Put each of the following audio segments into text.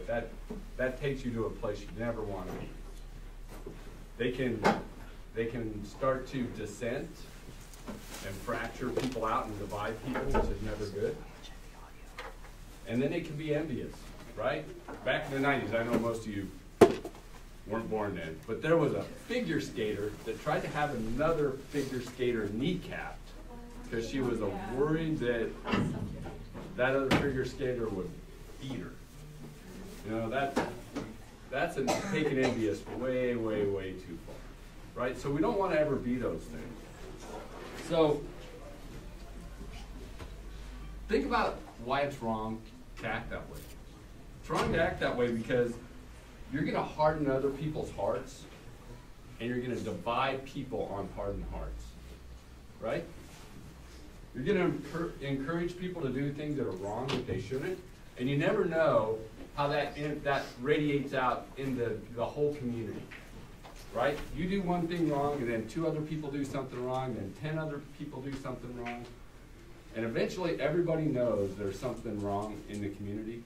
That takes you to a place you never want to be. They can start to dissent and fracture people out and divide people, which is never good. And then they can be envious, right? Back in the 90s, I know most of you weren't born then, but there was a figure skater that tried to have another figure skater kneecapped because she was worried that that other figure skater would beat her. You know, that's taking envious way, way, way too far, right? So we don't want to ever be those things. So think about why it's wrong to act that way. It's wrong to act that way because you're going to harden other people's hearts, and you're going to divide people on hardened hearts, right? You're going to encourage people to do things that are wrong that they shouldn't, and you never know how that radiates out in the whole community, right? You do one thing wrong, and then 2 other people do something wrong, and 10 other people do something wrong, and eventually everybody knows there's something wrong in the community,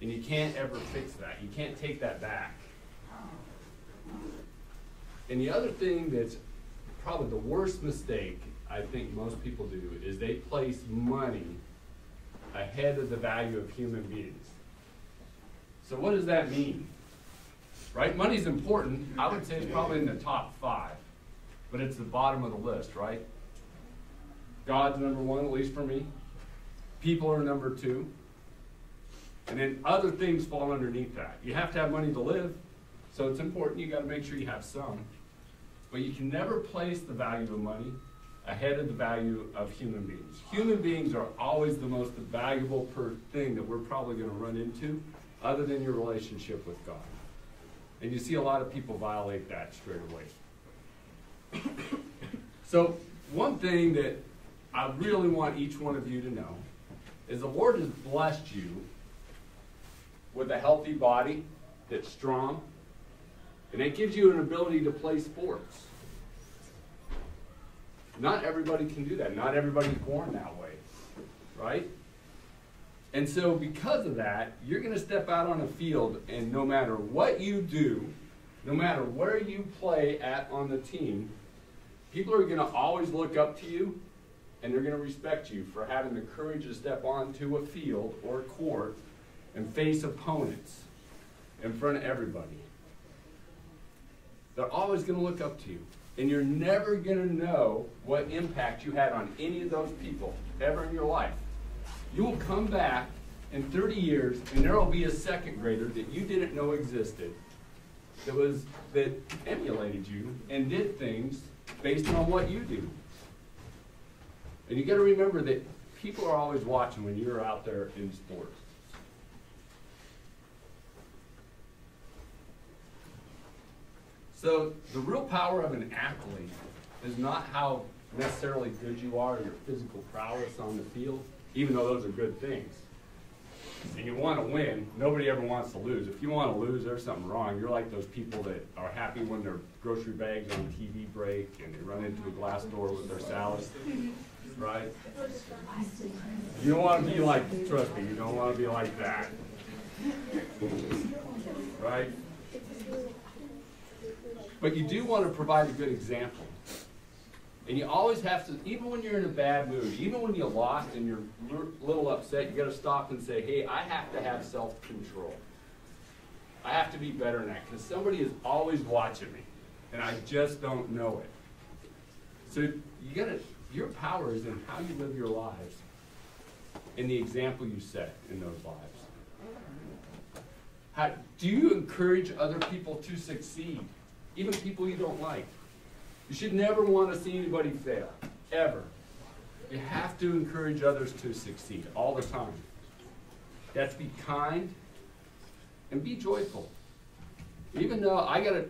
and you can't ever fix that. You can't take that back. And the other thing that's probably the worst mistake I think most people do is they place money ahead of the value of human beings. So what does that mean? Right? Money's important. I would say it's probably in the top 5, but it's the bottom of the list, right? God's number 1, at least for me. People are number 2. And then other things fall underneath that. You have to have money to live, so it's important. You got to make sure you have some. But you can never place the value of money ahead of the value of human beings. Human beings are always the most valuable thing that we're probably going to run into, other than your relationship with God. And you see a lot of people violate that straight away. So one thing that I really want each one of you to know is the Lord has blessed you with a healthy body that's strong, and it gives you an ability to play sports. Not everybody can do that. Not everybody's born that way, right? And so because of that, you're going to step out on a field, and no matter what you do, no matter where you play at on the team, people are going to always look up to you, and they're going to respect you for having the courage to step onto a field or a court and face opponents in front of everybody. They're always going to look up to you. And you're never going to know what impact you had on any of those people ever in your life. You will come back in 30 years, and there will be a second grader that you didn't know existed that emulated you and did things based on what you do. And you got to remember that people are always watching when you're out there in sports. So the real power of an athlete is not how necessarily good you are or your physical prowess on the field, even though those are good things. And you want to win. Nobody ever wants to lose. If you want to lose, there's something wrong. You're like those people that are happy when their grocery bags on TV break and they run into a glass door with their salad, right? You don't want to be like, trust me, you don't want to be like that, right? But you do want to provide a good example. And you always have to, even when you're in a bad mood, even when you lost and you're a little upset, you got to stop and say, hey, I have to have self-control. I have to be better than that because somebody is always watching me and I just don't know it. So your power is in how you live your lives and the example you set in those lives. Do you encourage other people to succeed? Even people you don't like. You should never want to see anybody fail, ever. You have to encourage others to succeed all the time. You have to be kind and be joyful. Even though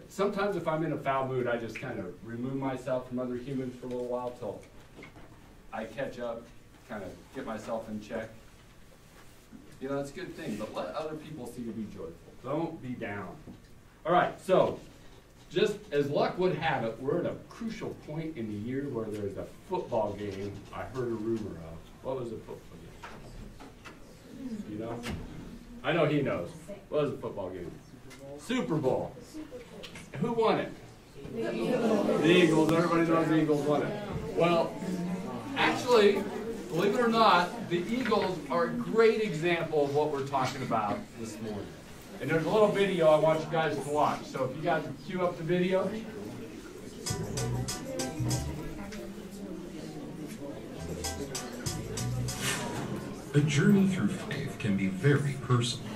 sometimes if I'm in a foul mood, I just kind of remove myself from other humans for a little while till I catch up, kind of get myself in check. You know, it's a good thing, but let other people see you be joyful. Don't be down. All right, so just as luck would have it, we're at a crucial point in the year where there's a football game I heard a rumor of. What was the football game? You know? I know he knows. What was a football game? Super Bowl. Who won it? The Eagles. Everybody knows the Eagles won it. Well, actually, believe it or not, the Eagles are a great example of what we're talking about this morning. And there's a little video I want you guys to watch. So if you guys would cue up the video. A journey through faith can be very personal.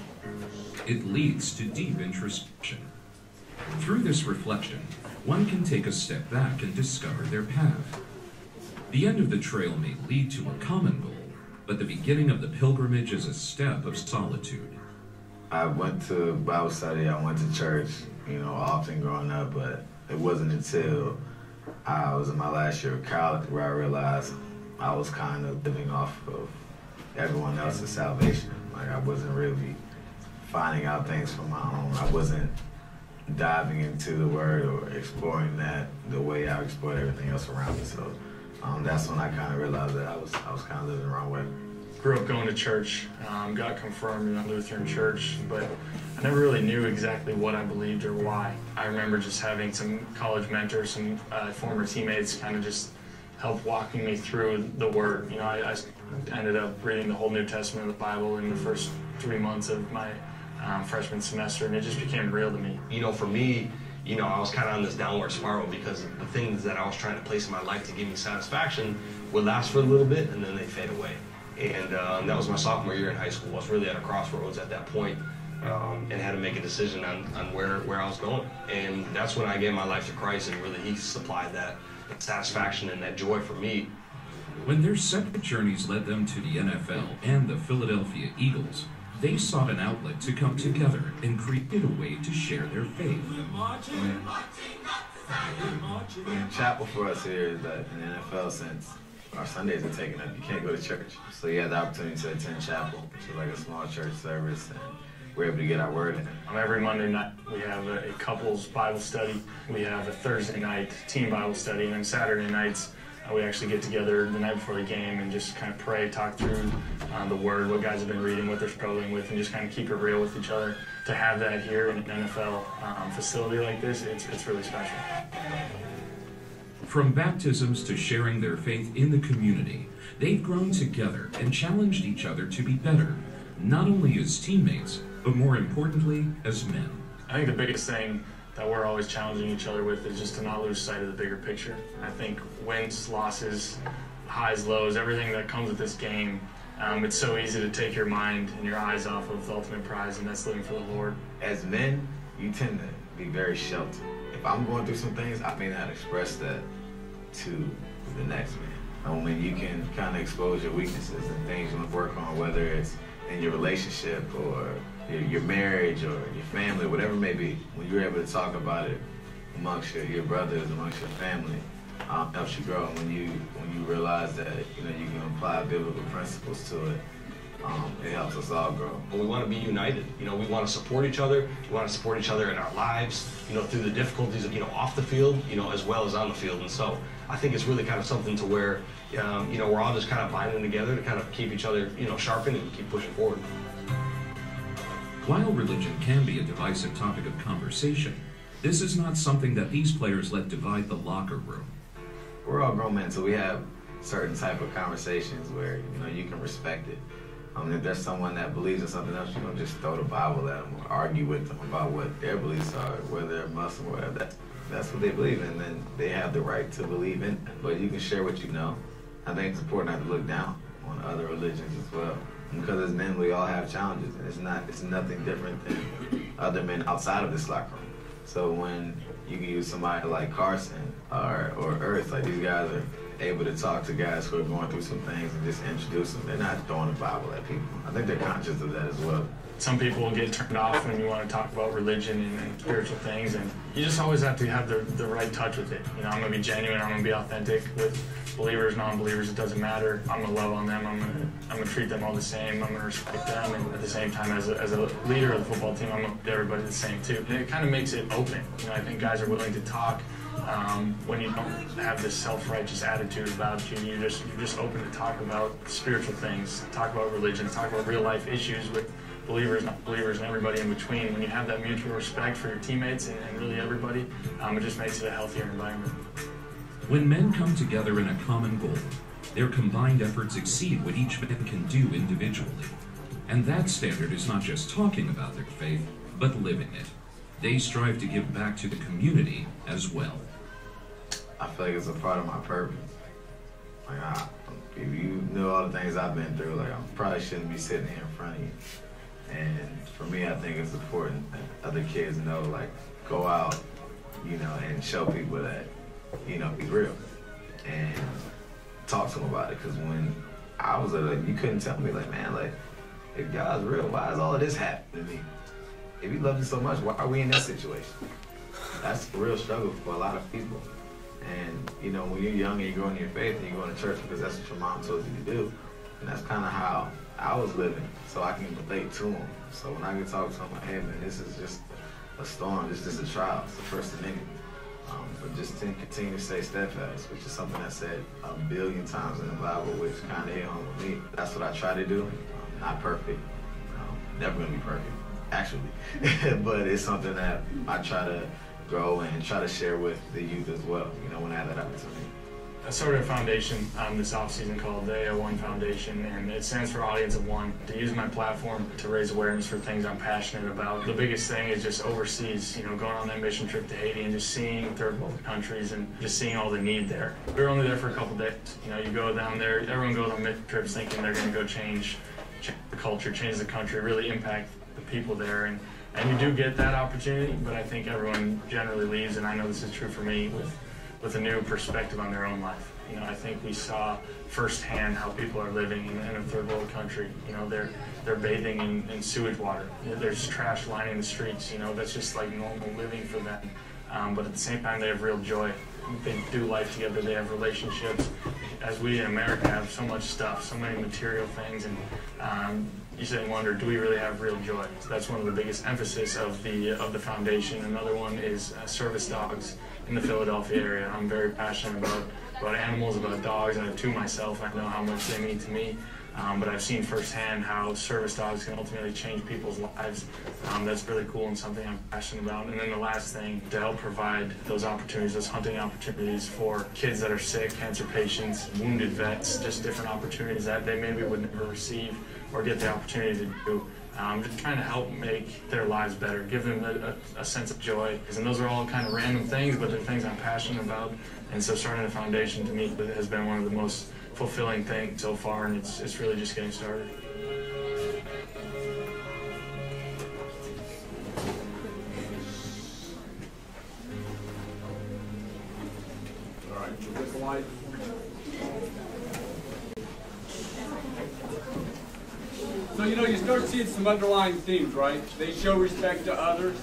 It leads to deep introspection. Through this reflection, one can take a step back and discover their path. The end of the trail may lead to a common goal, but the beginning of the pilgrimage is a step of solitude. I went to Bible study, I went to church, often growing up, but it wasn't until I was in my last year of college where I realized I was kind of living off of everyone else's salvation. Like, I wasn't really finding out things for my own. I wasn't diving into the Word or exploring that the way I explored everything else around me. So that's when I kind of realized that I was kind of living the wrong way. Grew up going to church, got confirmed in a Lutheran church, but I never really knew exactly what I believed or why. I remember just having some college mentors, some former teammates kind of just help walking me through the Word. I ended up reading the whole New Testament of the Bible in the first 3 months of my freshman semester, and it just became real to me. For me, I was kind of on this downward spiral because the things that I was trying to place in my life to give me satisfaction would last for a little bit and then they fade away. And that was my sophomore year in high school. I was really at a crossroads at that point, and had to make a decision on where I was going. And that's when I gave my life to Christ, and really He supplied that satisfaction and that joy for me. When their separate journeys led them to the NFL and the Philadelphia Eagles, they sought an outlet to come together and created a way to share their faith. Chapel for us here is that in the NFL, since our Sundays are taken up, you can't go to church. So you have the opportunity to attend chapel, which is like a small church service, and we're able to get our word in. Every Monday night we have a couples Bible study. We have a Thursday night team Bible study, and then Saturday nights we actually get together the night before the game and just kind of pray, talk through the Word, what guys have been reading, what they're struggling with, and just kind of keep it real with each other. To have that here in an NFL facility like this, it's really special. From baptisms to sharing their faith in the community, they've grown together and challenged each other to be better, not only as teammates, but more importantly, as men. I think the biggest thing that we're always challenging each other with is just to not lose sight of the bigger picture. I think wins, losses, highs, lows, everything that comes with this game, it's so easy to take your mind and your eyes off of the ultimate prize, and that's living for the Lord. As men, you tend to be very sheltered. If I'm going through some things, I may not express that to the next man. When you can kind of expose your weaknesses and things you want to work on, whether it's in your relationship or your marriage or your family, whatever it may be, when you're able to talk about it amongst your brothers, amongst your family, helps you grow. And when you realize that you can apply biblical principles to it, it helps us all grow. We want to be united. We want to support each other. We want to support each other in our lives, through the difficulties of, off the field, as well as on the field. And so I think it's really kind of something to where, we're all just kind of binding together to kind of keep each other, sharpened and keep pushing forward. While religion can be a divisive topic of conversation, this is not something that these players let divide the locker room. We're all grown men, so we have certain type of conversations where, you can respect it. If there's someone that believes in something else, you don't just throw the Bible at them or argue with them about what their beliefs are, whether they're Muslim or whatever. That's what they believe in, and they have the right to believe in it. But you can share what you know. I think it's important not to look down on other religions as well. Because as men, we all have challenges, and it's nothing different than other men outside of this locker room. So when you can use somebody like Carson or Earth, like these guys are able to talk to guys who are going through some things and just introduce them. They're not throwing the Bible at people. I think they're conscious of that as well. Some people will get turned off when you want to talk about religion and spiritual things, and you just always have to have the right touch with it. I'm going to be genuine, I'm going to be authentic with believers, non-believers, it doesn't matter. I'm going to love on them, I'm going to treat them all the same, I'm going to respect them, and at the same time, as a leader of the football team, I'm going to do everybody the same too. And it kind of makes it open. I think guys are willing to talk when you don't have this self-righteous attitude about you. You're just open to talk about spiritual things, talk about religion, talk about real life issues with believers, not believers, and everybody in between. When you have that mutual respect for your teammates and really everybody, it just makes it a healthier environment. When men come together in a common goal, their combined efforts exceed what each man can do individually. And that standard is not just talking about their faith, but living it. They strive to give back to the community as well. I feel like it's a part of my purpose. Like, if you knew all the things I've been through, like, I probably shouldn't be sitting here in front of you. And for me, I think it's important that other kids know, like, go out, you know, and show people that, you know, he's real. And talk to them about it. Because when I was you couldn't tell me, like, man, like, if God's real, why is all of this happening to me? If he loves you so much, why are we in that situation? That's a real struggle for a lot of people. And, you know, when you're young and you grow in your faith and you go to church because that's what your mom told you to do, and that's kind of how I was living, so I can relate to him. So when I can talk to him, like, hey, man, this is just a storm, this is a trial, it's the first of many. But just to continue to stay steadfast, which is something I said a billion times in the Bible, which kind of hit home with me. That's what I try to do. Not perfect, never gonna be perfect, actually. But it's something that I try to grow and try to share with the youth as well, you know, when I have that opportunity. I started a foundation this offseason called the AO1 Foundation, and it stands for Audience of One, to use my platform to raise awareness for things I'm passionate about. The biggest thing is just overseas, you know, going on that mission trip to Haiti and just seeing third world countries and just seeing all the need there. We were only there for a couple days. You know, you go down there, everyone goes on mission trips thinking they're going to go change the culture, change the country, really impact the people there. And you do get that opportunity, but I think everyone generally leaves, and I know this is true for me, with a new perspective on their own life. You know, I think we saw firsthand how people are living in a third world country. You know, they're bathing in sewage water. There's trash lining the streets. You know, that's just like normal living for them. But at the same time, they have real joy. They do life together. They have relationships. As we in America have so much stuff, so many material things, and you sit and wonder, do we really have real joy? So that's one of the biggest emphasis of the foundation. Another one is service dogs in the Philadelphia area. I'm very passionate about animals, about dogs. I have two myself. I know how much they mean to me. But I've seen firsthand how service dogs can ultimately change people's lives. That's really cool and something I'm passionate about. And then the last thing, to help provide those opportunities, those hunting opportunities for kids that are sick, cancer patients, wounded vets, just different opportunities that they maybe would never receive or get the opportunity to do. Just trying to help make their lives better, give them a sense of joy. And those are all kind of random things, but they're things I'm passionate about. And so starting a foundation to me has been one of the most fulfilling thing so far, and it's really just getting started. All right, so this light. So, you know, you start seeing some underlying themes, right? They show respect to others,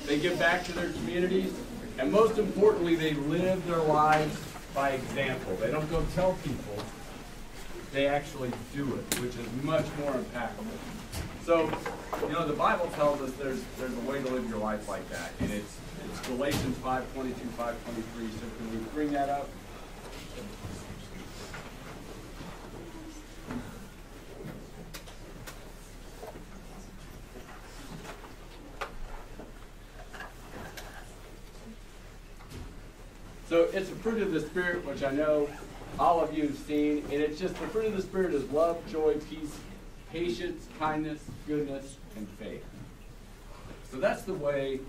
they give back to their communities, and most importantly, they live their lives by example. They don't go tell people, they actually do it, which is much more impactful. So, you know, the Bible tells us there's a way to live your life like that, and it's Galatians 5:22, 5:23. So can we bring that up? So it's a fruit of the Spirit, which I know all of you have seen, and it's just the fruit of the Spirit is love, joy, peace, patience, kindness, goodness, and faith. So that's the way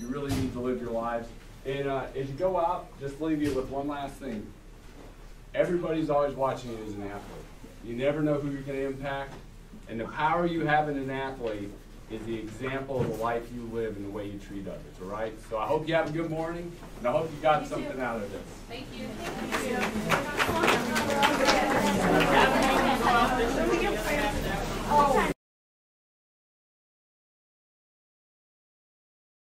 you really need to live your lives. And as you go out, just leave you with one last thing. Everybody's always watching you as an athlete. You never know who you're going to impact, and the power you have in an athlete is the example of the life you live and the way you treat others, all right? So I hope you have a good morning, and I hope you got something out of this. Thank you. Thank you.